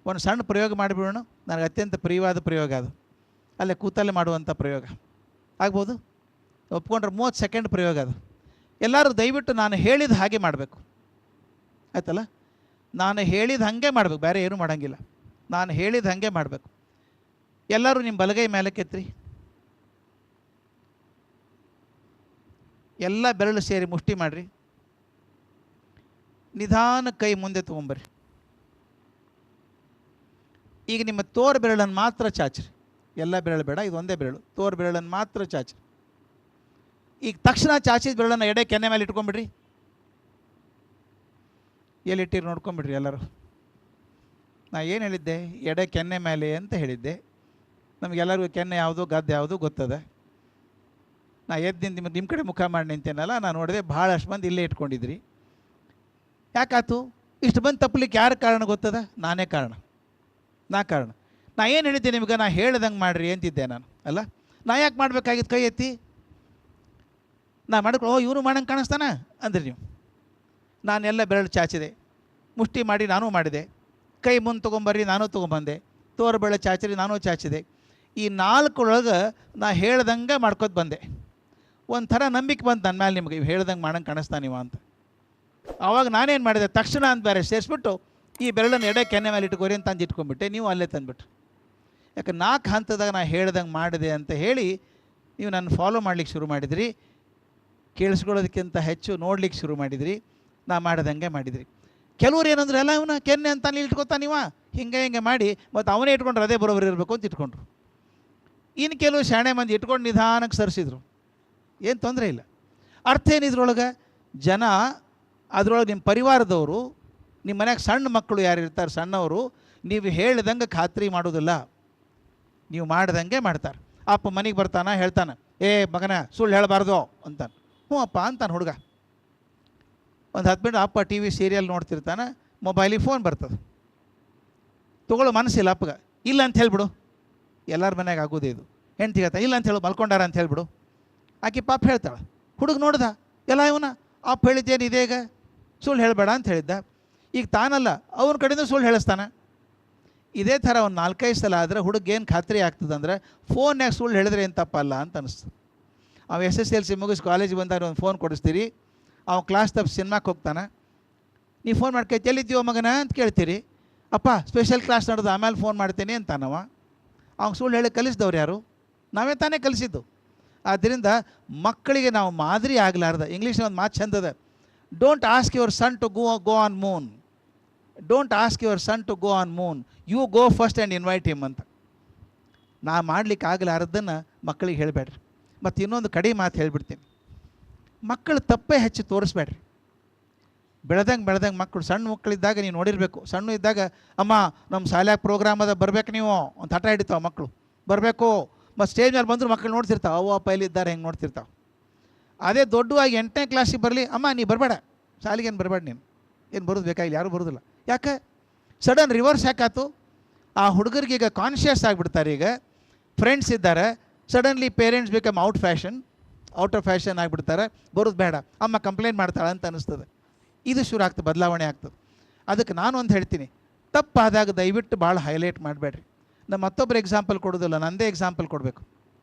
ಒಂದು ಸಣ್ಣ ಪ್ರಯೋಗ ಮಾಡಿಬಿಡೋಣ. ನನಗೆ ಅತ್ಯಂತ ಪ್ರಿಯವಾದ ಪ್ರಯೋಗ ಅದು, ಅಲ್ಲೇ ಕೂತಲ್ಲೇ ಮಾಡುವಂಥ ಪ್ರಯೋಗ ಆಗ್ಬೋದು. ಒಪ್ಕೊಂಡ್ರೆ 30 ಸೆಕೆಂಡ್ ಪ್ರಯೋಗ ಅದು. ಎಲ್ಲರೂ ದಯವಿಟ್ಟು ನಾನು ಹೇಳಿದ ಹಾಗೆ ಮಾಡಬೇಕು, ಆಯ್ತಲ್ಲ? ನಾನು ಹೇಳಿದ ಹಾಗೆ ಮಾಡಬೇಕು, ಬೇರೆ ಏನೂ ಮಾಡೋಂಗಿಲ್ಲ. ನಾನು ಹೇಳಿದ ಹಾಗೆ ಮಾಡಬೇಕು. ಎಲ್ಲರೂ ನಿಮ್ಮ ಬಲಗೈ ಮೇಲೆ ಕೆತ್ತಿರಿ, ಎಲ್ಲ ಬೆರಳು ಸೇರಿ ಮುಷ್ಟಿ ಮಾಡಿರಿ. ನಿಧಾನ ಕೈ ಮುಂದೆ ತೊಗೊಂಬರ್ರಿ. ಈಗ ನಿಮ್ಮ ತೋರು ಬೆರಳನ್ನು ಮಾತ್ರ ಚಾಚ್ರಿ, ಎಲ್ಲ ಬೆರಳು ಬೇಡ, ಇದು ಒಂದೇ ಬೆರಳು, ತೋರು ಬೆರಳನ್ನು ಮಾತ್ರ ಚಾಚ್ರಿ. ಈಗ ತಕ್ಷಣ ಚಾಚಿದ ಬೆರಳನ್ನು ಎಡೆ ಕೆನ್ನೆ ಮೇಲೆ ಇಟ್ಕೊಂಬಿಡ್ರಿ. ಎಲ್ಲಿಟ್ಟಿರಿ ನೋಡ್ಕೊಂಬಿಡ್ರಿ ಎಲ್ಲರೂ. ನಾ ಏನು ಹೇಳಿದ್ದೆ? ಎಡೆ ಕೆನ್ನೆ ಮೇಲೆ ಅಂತ ಹೇಳಿದ್ದೆ. ನಮಗೆಲ್ಲರಿಗೂ ಕೆನ್ನೆ ಯಾವುದು ಗದ್ದು ಯಾವುದು ಗೊತ್ತದೆ. ನಾ ಎದ್ದು ನಿಮ್ಮ ಕಡೆ ಮುಖ ಮಾಡಿ ನಿಂತೇನಲ್ಲ, ನಾನು ನೋಡಿದೆ ಭಾಳಷ್ಟು ಮಂದಿ ಇಲ್ಲೇ ಇಟ್ಕೊಂಡಿದ್ರಿ. ಯಾಕಾತು ಇಷ್ಟು ಬಂದು ತಪ್ಪಲಿಕ್ಕೆ? ಯಾರು ಕಾರಣ ಗೊತ್ತದ? ನಾನೇ ಕಾರಣ, ನಾ ಕಾರಣ. ನಾ ಏನು ಹೇಳಿದ್ದೆ ನಿಮ್ಗೆ? ನಾ ಹೇಳ್ದಂಗೆ ಮಾಡಿರಿ ಅಂತಿದ್ದೆ ನಾನು, ಅಲ್ಲ? ನಾ ಯಾಕೆ ಮಾಡಬೇಕಾಗಿತ್ತು? ಕೈ ಎತ್ತಿ ನಾ ಮಾಡ್ಕೊ, ಓ ಇವನು ಮಾಡಂಗೆ ಕಾಣಿಸ್ತಾನ ಅಂದ್ರಿ ನೀವು. ನಾನೆಲ್ಲ ಬೆರಳು ಚಾಚಿದೆ, ಮುಷ್ಟಿ ಮಾಡಿ ನಾನು ಮಾಡಿದೆ. ಕೈ ಮುಂದೆ ತೊಗೊಂಬರ್ರಿ, ನಾನು ತೊಗೊಂಬಂದೆ. ತೋರು ಬೆರಳು ಚಾಚಿರಿ, ನಾನು ಚಾಚಿದೆ. ಈ 4 ನಾ ಹೇಳ್ದಂಗೆ ಮಾಡ್ಕೊತ ಬಂದೆ. ಒಂಥರ ನಂಬಿಕೆ ಬಂತು ನನ್ನ ಮೇಲೆ, ನಿಮಗೆ ಹೇಳ್ದಂಗೆ ಮಾಡಂಗೆ ಕಾಣಿಸ್ತಾನಿವ ಅಂತ. ಆವಾಗ ನಾನೇನು ಮಾಡಿದೆ? ತಕ್ಷಣ ಅಂತ ಬೇರೆ ಸೇರಿಸ್ಬಿಟ್ಟು ಈ ಬೆರಳನ್ನು ಎಡೆ ಕೆನ್ನೆ ಮೇಲೆ ಇಟ್ಕೋರಿ ಅಂತ ತಂದು ಇಟ್ಕೊಂಡ್ಬಿಟ್ಟೆ. ನೀವು ಅಲ್ಲೇ ತಂದುಬಿಟ್ರು. ಯಾಕೆ 4 ಹಂತದಾಗ ನಾ ಹೇಳ್ದಂಗೆ ಮಾಡಿದೆ ಅಂತ ಹೇಳಿ ನೀವು ನನ್ನ ಫಾಲೋ ಮಾಡ್ಲಿಕ್ಕೆ ಶುರು ಮಾಡಿದ್ರಿ. ಕೇಳಿಸ್ಕೊಳ್ಳೋದಕ್ಕಿಂತ ಹೆಚ್ಚು ನೋಡ್ಲಿಕ್ಕೆ ಶುರು ಮಾಡಿದ್ರಿ. ನಾ ಮಾಡ್ದಂಗೆ ಮಾಡಿದ್ರಿ. ಕೆಲವ್ರು ಏನಂದ್ರೆ, ಎಲ್ಲ ಇವನು ಕೆನ್ನೆ ಅಂತ ಅಲ್ಲಿ ಇಟ್ಕೊತಾನಿವ, ಹಿಂಗೆ ಮಾಡಿ ಮತ್ತು ಅವನೇ ಇಟ್ಕೊಂಡ್ರೆ ಅದೇ ಬರೋಬ್ಬರಿ ಇರಬೇಕು ಅಂತ ಇಟ್ಕೊಂಡ್ರು. ಇನ್ನು ಕೆಲವು ಶಾಣೆ ಮಂದಿ ಇಟ್ಕೊಂಡು ನಿಧಾನಕ್ಕೆ ಸರಿಸಿದ್ರು, ಏನು ತೊಂದರೆ ಇಲ್ಲ. ಅರ್ಥ ಏನಿದ್ರೊಳಗೆ? ಜನ ಅದರೊಳಗೆ ನಿಮ್ಮ ಪರಿವಾರದವರು, ನಿಮ್ಮ ಮನ್ಯಾಗ ಸಣ್ಣ ಮಕ್ಕಳು ಯಾರು ಇರ್ತಾರೆ ಸಣ್ಣವರು, ನೀವು ಹೇಳ್ದಂಗೆ ಖಾತ್ರಿ ಮಾಡೋದಿಲ್ಲ, ನೀವು ಮಾಡ್ದಂಗೆ ಮಾಡ್ತಾರೆ. ಅಪ್ಪ ಮನೆಗೆ ಬರ್ತಾನೆ, ಹೇಳ್ತಾನೆ, ಏ ಮಗನ ಸುಳ್ಳು ಹೇಳಬಾರ್ದು ಅಂತಾನೆ. ಹ್ಞೂ ಅಪ್ಪ ಅಂತಾನೆ ಹುಡುಗ. ಒಂದು 10 ಮಿನಿಟ್ ಅಪ್ಪ ಟಿ ವಿ ಸೀರಿಯಲ್ ನೋಡ್ತಿರ್ತಾನೆ, ಮೊಬೈಲಿಗೆ ಫೋನ್ ಬರ್ತದೆ. ತೊಗೊಳ್ಳೋ ಮನಸ್ಸಿಲ್ಲ ಅಪ್ಪಗೆ. ಇಲ್ಲ ಅಂತ ಹೇಳ್ಬಿಡು, ಎಲ್ಲರ ಮನೆಯಾಗ ಆಗೋದೇ ಇದು. ಹೆಂಡ್ತಿಗೆ ಹೇಳ್ತಾ, ಇಲ್ಲ ಅಂತ ಹೇಳು, ಮಲ್ಕೊಂಡಾರ ಅಂತ ಹೇಳ್ಬಿಡು. ಆಕೆ ಪಾಪ ಹೇಳ್ತಾಳೆ. ಹುಡುಗ ನೋಡ್ದ, ಎಲ್ಲ ಇವನ ಅಪ್ಪ ಹೇಳಿದ್ದೇನು ಇದೀಗ, ಸುಳ್ಳು ಹೇಳಬೇಡ ಅಂತ ಹೇಳಿದ್ದ. ಈಗ ತಾನಲ್ಲ, ಅವನ ಕಡೆಯಿಂದ ಸುಳ್ಳು ಹೇಳಿಸ್ತಾನೆ. ಇದೇ ಥರ ಒಂದು 4-5 ಸಲ ಆದರೆ ಹುಡುಗೇನು ಖಾತ್ರಿ ಆಗ್ತದಂದ್ರೆ, ಫೋನ್ಯಾಗ ಸುಳ್ಳು ಹೇಳಿದ್ರೆ ಏನು ತಪ್ಪಲ್ಲ ಅಂತ ಅನಿಸ್ತು. ಅವ SSLC ಮುಗಿಸಿ ಕಾಲೇಜಿಗೆ ಬಂದಾಗ ಒಂದು ಫೋನ್ ಕೊಡಿಸ್ತೀರಿ, ಅವ ಕ್ಲಾಸ್ ತಪ್ಪು ಸಿನಿಮಾಕ್ಕೆ ಹೋಗ್ತಾನೆ. ನೀವು ಫೋನ್ ಮಾಡ್ಕೈತಿ, ಎಲ್ಲಿದ್ದೀವೋ ಮಗನ ಅಂತ ಕೇಳ್ತೀರಿ. ಅಪ್ಪ ಸ್ಪೆಷಲ್ ಕ್ಲಾಸ್ ನಡೆದು ಆಮೇಲೆ ಫೋನ್ ಮಾಡ್ತೀನಿ ಅಂತಾನವ. ಅವ್ನು ಸುಳ್ಳು ಹೇಳಿ ಕಲಿಸಿದವ್ರು ಯಾರು? ನಾವೇ ತಾನೇ ಕಲಿಸಿದ್ದು. ಆದ್ದರಿಂದ ಮಕ್ಕಳಿಗೆ ನಾವು ಮಾದರಿ ಆಗಲಾರ್ದ, ಇಂಗ್ಲೀಷಲ್ಲಿ ಒಂದು ಮಾತು ಚಂದದ, don't ask your son to go on moon, don't ask your son to go on moon, you go first and invite him ಅಂತ. ನಾ ಮಾಡಲಿಕ್ಕೆ ಆಗಲಾರ್ದನ್ನು ಮಕ್ಕಳಿಗೆ ಹೇಳಬೇಡ್ರಿ. ಮತ್ತು ಇನ್ನೊಂದು ಕಡೆ ಮಾತು ಹೇಳಿಬಿಡ್ತೀನಿ, ಮಕ್ಕಳು ತಪ್ಪೇ ಹೆಚ್ಚು ತೋರಿಸ್ಬೇಡ್ರಿ. ಬೆಳೆದಂಗೆ ಮಕ್ಕಳು, ಸಣ್ಣ ಮಕ್ಕಳಿದ್ದಾಗ ನೀವು ನೋಡಿರಬೇಕು, ಸಣ್ಣ ಇದ್ದಾಗ ಅಮ್ಮ ನಮ್ಮ ಶಾಲ್ಯಾಗ ಪ್ರೋಗ್ರಾಮ್ ಅದ ಬರಬೇಕು ನೀವು ಒಂದು ಹಠ ಹಿಡಿತಾವೆ ಮಕ್ಕಳು, ಬರಬೇಕು. ಮತ್ತು ಸ್ಟೇಜ್ ಮೇಲೆ ಬಂದರೂ ಮಕ್ಕಳು ನೋಡ್ತಿರ್ತಾವೆ, ಅವ್ವ ಅಪ್ಪ ಎಲ್ಲಿದ್ದಾರೆ ಹೆಂಗೆ ನೋಡ್ತಿರ್ತಾವೆ. ಅದೇ ದೊಡ್ಡವಾಗಿ 8ನೇ ಕ್ಲಾಸಿಗೆ ಬರಲಿ, ಅಮ್ಮ ನೀ ಬರಬೇಡ ಶಾಲೆಗೆ, ಏನು ಬರಬೇಡ, ನೀನು ಏನು ಬರೋದು ಬೇಕಾಗಿಲ್ಲ, ಯಾರೂ ಬರೋದಿಲ್ಲ. ಯಾಕೆ ಸಡನ್ ರಿವರ್ಸ್ ಯಾಕಾಯ್ತು? ಆ ಹುಡುಗರಿಗೆ ಈಗ ಕಾನ್ಷಿಯಸ್ ಆಗಿಬಿಡ್ತಾರೆ. ಈಗ ಫ್ರೆಂಡ್ಸ್ ಇದ್ದಾರೆ, suddenly parents become out of fashion ಆಗಿಬಿಡ್ತಾರೆ, ಬರೋದು ಬೇಡ, ಅಮ್ಮ ಕಂಪ್ಲೇಂಟ್ ಮಾಡ್ತಾಳೆ ಅಂತ ಅನ್ನಿಸ್ತದೆ. ಇದು ಶುರು ಆಗ್ತದೆ, ಬದಲಾವಣೆ ಆಗ್ತದೆ. ಅದಕ್ಕೆ ನಾನು ಒಂದು ಹೇಳ್ತೀನಿ, ತಪ್ಪಾದಾಗ ದಯವಿಟ್ಟು ಭಾಳ ಹೈಲೈಟ್ ಮಾಡಬೇಡ್ರಿ. ನಾನು ಮತ್ತೊಬ್ಬರು ಎಕ್ಸಾಂಪಲ್ ಕೊಡೋದಿಲ್ಲ, ನನ್ನದೇ ಎಕ್ಸಾಂಪಲ್ ಕೊಡಬೇಕು.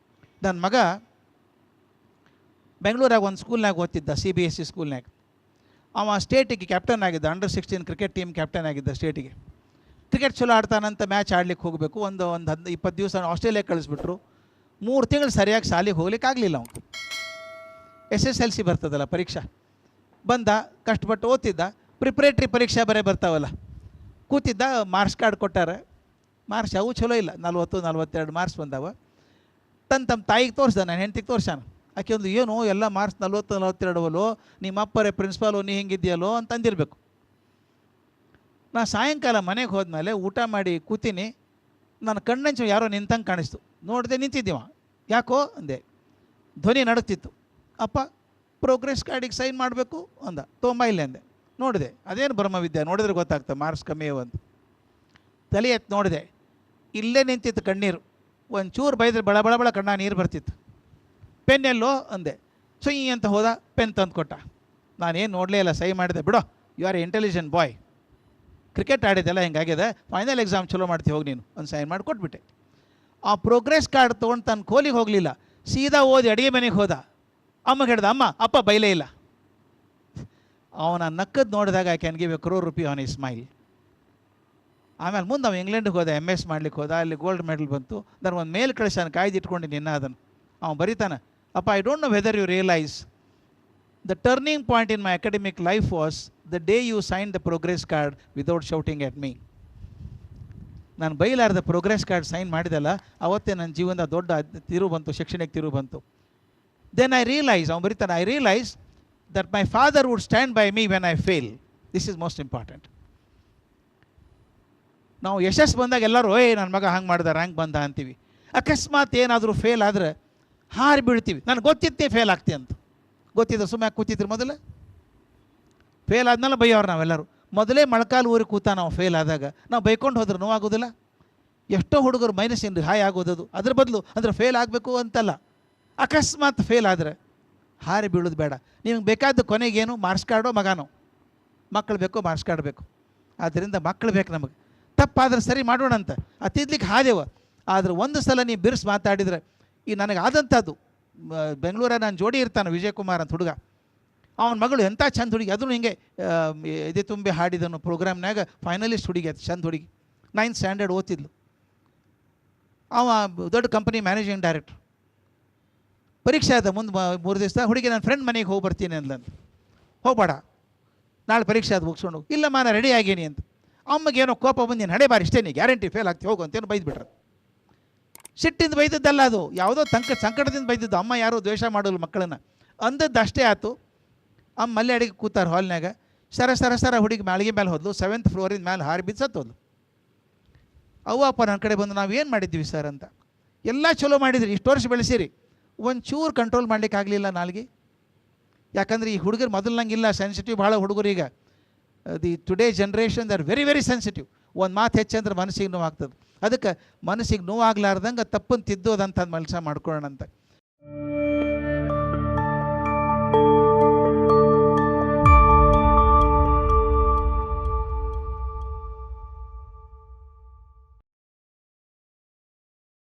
ನನ್ನ ಮಗ ಬೆಂಗಳೂರಾಗ ಒಂದು ಸ್ಕೂಲ್ನಾಗ ಓದ್ತಿದ್ದ, CBSE ಸ್ಕೂಲ್ನಾಗ. ಅವ ಸ್ಟೇಟಿಗೆ ಕ್ಯಾಪ್ಟನ್ ಆಗಿದ್ದ, ಅಂಡರ್-16 ಕ್ರಿಕೆಟ್ ಟೀಮ್ ಕ್ಯಾಪ್ಟನ್ ಆಗಿದ್ದ ಸ್ಟೇಟಿಗೆ. ಕ್ರಿಕೆಟ್ ಚಲೋ ಆಡ್ತಾನಂತ ಮ್ಯಾಚ್ ಆಡ್ಲಿಕ್ಕೆ ಹೋಗಬೇಕು. ಒಂದು 20 ದಿವಸ ಆಸ್ಟ್ರೇಲಿಯಾಗೆ ಕಳಿಸ್ಬಿಟ್ರು. 3 ತಿಂಗಳು ಸರಿಯಾಗಿ ಶಾಲೆಗೆ ಹೋಗ್ಲಿಕ್ಕೆ ಆಗಲಿಲ್ಲ. ಅವನು SSLC ಬರ್ತದಲ್ಲ ಪರೀಕ್ಷಾ, ಬಂದ ಕಷ್ಟಪಟ್ಟು ಓದ್ತಿದ್ದ. ಪ್ರಿಪ್ರೇಟ್ರಿ ಪರೀಕ್ಷೆ ಬರ್ತಾವಲ್ಲ, ಕೂತಿದ್ದ. ಮಾರ್ಕ್ಸ್ ಕಾರ್ಡ್ ಕೊಟ್ಟಾರೆ, ಮಾರ್ಕ್ಸ್ ಅವು ಚಲೋ ಇಲ್ಲ, 40-42 ಮಾರ್ಕ್ಸ್ ಬಂದಾವ. ತಮ್ಮ ತಾಯಿಗೆ ತೋರಿಸ್ದ, ನಾನು ಹೆಂಡ್ತಿಗೆ ತೋರ್ಸಾನ. ಆಕೆ ಒಂದು, ಏನು ಎಲ್ಲ ಮಾರ್ಕ್ಸ್ 40-42 ನಿಮ್ಮ ಅಪ್ಪರೇ ಪ್ರಿನ್ಸಿಪಾಲು, ನೀ ಹಿಂಗಿದೆಯಲ್ಲೋ ಅಂತ ಅಂದಿರಬೇಕು. ನಾ ಸಾಯಂಕಾಲ ಮನೆಗೆ ಹೋದ್ಮೇಲೆ ಊಟ ಮಾಡಿ ಕೂತೀನಿ, ನನ್ನ ಕಣ್ಣಂಚು ಯಾರೋ ನಿಂತಂಗೆ ಕಾಣಿಸ್ತು. ನೋಡಿದೆ ನಿಂತಿದ್ದೀವ. ಯಾಕೋ ಅಂದೆ, ಧ್ವನಿ ನಡುತ್ತಿತ್ತು. ಅಪ್ಪ ಪ್ರೋಗ್ರೆಸ್ ಕಾರ್ಡಿಗೆ ಸೈನ್ ಮಾಡಬೇಕು ಅಂದ. ತೊಂಬ ಅಂದೆ. ನೋಡಿದೆ, ಅದೇನು ಬ್ರಹ್ಮವಿದ್ಯೆ, ನೋಡಿದ್ರೆ ಗೊತ್ತಾಗ್ತದೆ ಮಾರ್ಕ್ಸ್ ಕಮ್ಮಿ ಅಂತ. ತಲೆ ಎತ್ತು ನೋಡಿದೆ, ಇಲ್ಲೇ ನಿಂತಿತ್ತು ಕಣ್ಣೀರು. ಒಂಚೂರು ಬೈದ್ರೆ ಬಳ ಬಳ ಬಳ ಕಣ್ಣ ನೀರು ಬರ್ತಿತ್ತು. ಪೆನ್ ಎಲ್ಲೋ ಅಂದೆ. ಸುಯ್ ಅಂತ ಹೋದ, ಪೆನ್ ತಂದು ಕೊಟ್ಟ. ನಾನೇನು ನೋಡಲೇ ಇಲ್ಲ, ಸೈ ಮಾಡಿದೆ. ಬಿಡೋ, you are intelligent boy, cricket ಆಡಿದ್ದೆಲ್ಲ ಹಿಂಗಾಗಿದೆ, ಫೈನಲ್ ಎಕ್ಸಾಮ್ ಚಲೋ ಮಾಡ್ತೀವಿ ಹೋಗಿ ನೀನು ಒಂದು ಸೈನ್ ಮಾಡಿ ಕೊಟ್ಬಿಟ್ಟೆ. ಆ ಪ್ರೋಗ್ರೆಸ್ ಕಾರ್ಡ್ ತೊಗೊಂಡು ತನ್ನ ಕೋಲಿಗೆ ಹೋಗಲಿಲ್ಲ, ಸೀದಾ ಓದಿ ಅಡುಗೆ ಮನೆಗೆ ಹೋದ. ಅಮ್ಮಗೆ ಹೇಳ್ದ, ಅಮ್ಮ ಅಪ್ಪ ಬೈಲೇ ಇಲ್ಲ. ಅವನ ನಕ್ಕದ್ದು ನೋಡಿದಾಗ I can give A crore rupee on ಈ ಸ್ಮೈಲ್. ಆಮೇಲೆ ಮುಂದೆ ಅವ್ನು ಇಂಗ್ಲೆಂಡಿಗೆ ಹೋದ, MS ಮಾಡ್ಲಿಕ್ಕೆ ಹೋದ, ಅಲ್ಲಿ ಗೋಲ್ಡ್ ಮೆಡಲ್ ಬಂತು. ನಾನು ಒಂದು ಮೇಲ್ ಕಳಿಸಾನ ಕಾಯ್ದು ಇಟ್ಕೊಂಡಿನಿ ಇನ್ನ ಅದನ್ನು. ಅವನು ಬರೀತಾನೆ, ಅಪ್ಪ I don't know whether you realise the turning point in my academic life was the day you sign the progress card without shouting at me. ನಾನು ಬೈಲಾರ್ದ ಪ್ರೋಗ್ರೆಸ್ ಕಾರ್ಡ್ ಸೈನ್ ಮಾಡಿದೆಲ್ಲ ಅವತ್ತೇ ನನ್ನ ಜೀವನದ ದೊಡ್ಡ ತಿರು ಬಂತು, ಶೈಕ್ಷಣಿಕ ತಿರು ಬಂತು. ದೆನ್ ಐ ರಿಯಲೈಸ್, ಅವ್ನು ಬರೀತಾನೆ, I realise that my father would stand by me when I fail. This is most important. ನಾವು ಯಶಸ್ಸು ಬಂದಾಗ ಎಲ್ಲರೂ ನನ್ನ ಮಗ ಹಂಗೆ ಮಾಡ್ದ, ರ್ಯಾಂಕ್ ಬಂದ ಅಂತೀವಿ. ಅಕಸ್ಮಾತ್ ಏನಾದರೂ ಫೇಲ್ ಆದರೆ ಹಾರಿ ಬೀಳ್ತೀವಿ. ನನಗೆ ಗೊತ್ತಿತ್ತೇ ಫೇಲ್ ಆಗ್ತಿ ಅಂತ. ಗೊತ್ತಿದ್ದ ಸುಮ್ಮನೆ ಕೂತಿದ್ರು ಮೊದಲು. ಫೇಲ್ ಆದ್ಮೇಲೆ ಬೈಯೋರು ನಾವೆಲ್ಲರೂ. ಮೊದಲೇ ಮೊಳಕಾಲು ಊರಿಗೆ ಕೂತ ನಾವು ಫೇಲ್ ಆದಾಗ ನಾವು ಬೈಕೊಂಡು ಹೋದ್ರೆ ನೋವಾಗೋದಿಲ್ಲ. ಎಷ್ಟೋ ಹುಡುಗರು ಮೈನಸ್ಸಿಂದ ಹಾಯ್ ಆಗೋದದು. ಅದ್ರ ಬದಲು ಅಂದರೆ ಫೇಲ್ ಆಗಬೇಕು ಅಂತಲ್ಲ, ಅಕಸ್ಮಾತ್ ಫೇಲ್ ಆದರೆ ಹಾರಿ ಬೀಳೋದು ಬೇಡ. ನಿಮಗೆ ಬೇಕಾದ ಕೊನೆಗೇನು, ಮಾರ್ಕ್ಸ್ ಕಾರ್ಡೋ ಮಗನೋ. ಮಕ್ಕಳು ಬೇಕೋ ಮಾರ್ಕ್ಸ್ ಕಾರ್ಡ್ ಬೇಕು. ಆದ್ದರಿಂದ ಮಕ್ಕಳು ಬೇಕು ನಮಗೆ. ತಪ್ಪಾದ್ರೆ ಸರಿ ಮಾಡೋಣ ಅಂತ ಅತ್ತಿದ್ಲಿಕ್ಕೆ ಹಾದೇವ. ಆದರೆ ಒಂದು ಸಲ ನೀವು ಬಿರ್ಸ್ ಮಾತಾಡಿದರೆ, ಈ ನನಗೆ ಆದಂಥದ್ದು ಬೆಂಗಳೂರ ನಾನು ಜೋಡಿ ಇರ್ತಾನೆ ವಿಜಯಕುಮಾರ್ ಅಂತ ಹುಡುಗ. ಅವನ ಮಗಳು ಎಂಥ ಚಂದ ಹುಡುಗಿ, ಅದನ್ನು ಹಿಂಗೆ ಎದೆ ತುಂಬಿ ಹಾಡಿದನು ಪ್ರೋಗ್ರಾಮ್ನಾಗ ಫೈನಲಿಸ್ಟ್ ಹುಡುಗಿ. ಅದು ಚಂದ ಹುಡುಗಿ, 9th ಸ್ಟ್ಯಾಂಡರ್ಡ್ ಓದ್ತಿದ್ಲು. ಅವ ದೊಡ್ಡ ಕಂಪನಿ ಮ್ಯಾನೇಜಿಂಗ್ ಡೈರೆಕ್ಟ್ರ್. ಪರೀಕ್ಷೆ ಆದ ಮುಂದೆ 3 ದಿವಸ ಹುಡುಗಿ ನನ್ನ ಫ್ರೆಂಡ್ ಮನೆಗೆ ಹೋಗಿ ಬರ್ತೀನಿ ಅಂದ್ಲಂತ. ಹೋಗಬೇಡ, ನಾಳೆ ಪರೀಕ್ಷೆ ಅದು ಮುಗಿಸ್ಕೊಂಡು ಹೋಗಿ. ಇಲ್ಲಮ್ಮ ನಾನು ರೆಡಿ ಆಗೀನಿ ಅಂತ. ಅಮ್ಮಗೇನೋ ಕೋಪ ಬಂದು ನೀನು ಹಣೆ ಬಾರಿ ಇಷ್ಟೇ, ನೀ ಗ್ಯಾರಂಟಿ ಫೇಲ್ ಆಗ್ತಿ ಹೋಗು ಅಂತೇನು ಬೈದ್ಬಿಟ್ರು. ಸಿಟ್ಟಿಂದ ಬೈದದ್ದಲ್ಲ ಅದು, ಯಾವುದೋ ಸಂಕಟದಿಂದ ಬೈದಿದ್ದು. ಅಮ್ಮ ಯಾರೂ ದ್ವೇಷ ಮಾಡೋಲ್ಲ ಮಕ್ಕಳನ್ನು ಅಂದದ್ದು ಅಷ್ಟೇ ಆಯ್ತು. ಅಮ್ಮ ಮಲ್ಲೆ ಅಡಿಗೆ ಕೂತಾರೆ ಹಾಲ್ನಾಗ. ಸರ ಹುಡುಗಿ ಮಾಳಿಗೆ ಮೇಲೆ ಹೋದ್ಲು. 7th ಫ್ಲೋರಿಂದ ಮೇಲೆ ಹಾರಿ ಬಿದ್ದು ಸತ್ತೋದ್ಲು. ಅವ್ವಪ್ಪ ನನ್ನ ಕಡೆ ಬಂದು, ನಾವು ಏನು ಮಾಡಿದ್ವಿ ಸರ್ ಅಂತ. ಎಲ್ಲ ಚಲೋ ಮಾಡಿದ್ರಿ, ಇಷ್ಟು ವರ್ಷ ಬೆಳೆಸಿರಿ, ಒಂಚೂರು ಕಂಟ್ರೋಲ್ ಮಾಡ್ಲಿಕ್ಕೆ ಆಗಲಿಲ್ಲ ನಾಲ್ಗೆ. ಯಾಕಂದ್ರೆ ಈ ಹುಡುಗರು ಮೊದಲಂಗಿಲ್ಲ, ಸೆನ್ಸಿಟಿವ್ ಭಾಳ ಹುಡುಗರು. ಈಗ the today generation they are very very sensitive. ಒಂದು ಮಾತು ಹೆಚ್ಚಂದ್ರೆ ಮನಸ್ಸಿಗೆ ನೋವಾಗ್ತದೆ. ಅದಕ್ಕೆ ಮನಸ್ಸಿಗೆ ನೋವಾಗ್ಲಾರ್ದಂಗೆ ತಪ್ಪನ್ನು ತಿದ್ದೋದಂಥ ಕೆಲಸ ಮಾಡ್ಕೊಳ್ಳೋಣ ಅಂತ.